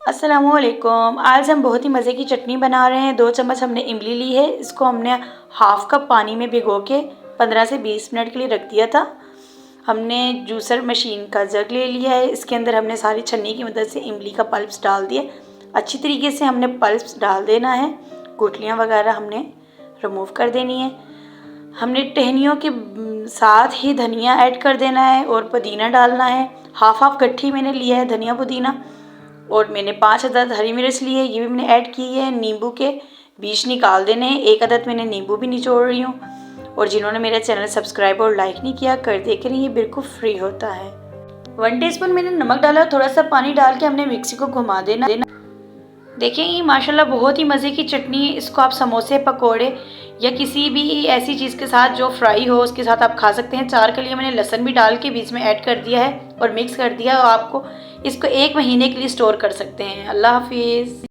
अस्सलामुअलैकुम। आज हम बहुत ही मज़े की चटनी बना रहे हैं। 2 चम्मच हमने इमली ली है। इसको हमने हाफ़ कप पानी में भिगो के 15 से 20 मिनट के लिए रख दिया था। हमने जूसर मशीन का जग ले लिया है। इसके अंदर हमने सारी छन्नी की मदद से इमली का पल्प्स डाल दिए। अच्छी तरीके से हमने पल्प्स डाल देना है। गुठलियाँ वगैरह हमने रिमूव कर देनी है। हमने टहनियों के साथ ही धनिया ऐड कर देना है और पुदीना डालना है। हाफ़ गट्ठी मैंने लिया है धनिया पुदीना। और मैंने 5 अदद हरी मिर्च ली है, ये भी मैंने ऐड की है। नींबू के बीज निकाल देने हैं। 1 अदद मैंने नींबू भी निचोड़ रही हूँ। और जिन्होंने मेरा चैनल सब्सक्राइब और लाइक नहीं किया कर दे करें, ये बिल्कुल फ्री होता है। 1 टीस्पून मैंने नमक डाला। थोड़ा सा पानी डाल के हमने मिक्सी को घुमा देना। देखें ये माशाल्लाह बहुत ही मज़े की चटनी है। इसको आप समोसे, पकोड़े या किसी भी ऐसी चीज़ के साथ जो फ्राई हो उसके साथ आप खा सकते हैं। 4 के लिए मैंने लहसुन भी डाल के बीच में ऐड कर दिया है और मिक्स कर दिया। और आपको इसको 1 महीने के लिए स्टोर कर सकते हैं। अल्लाह हाफिज़।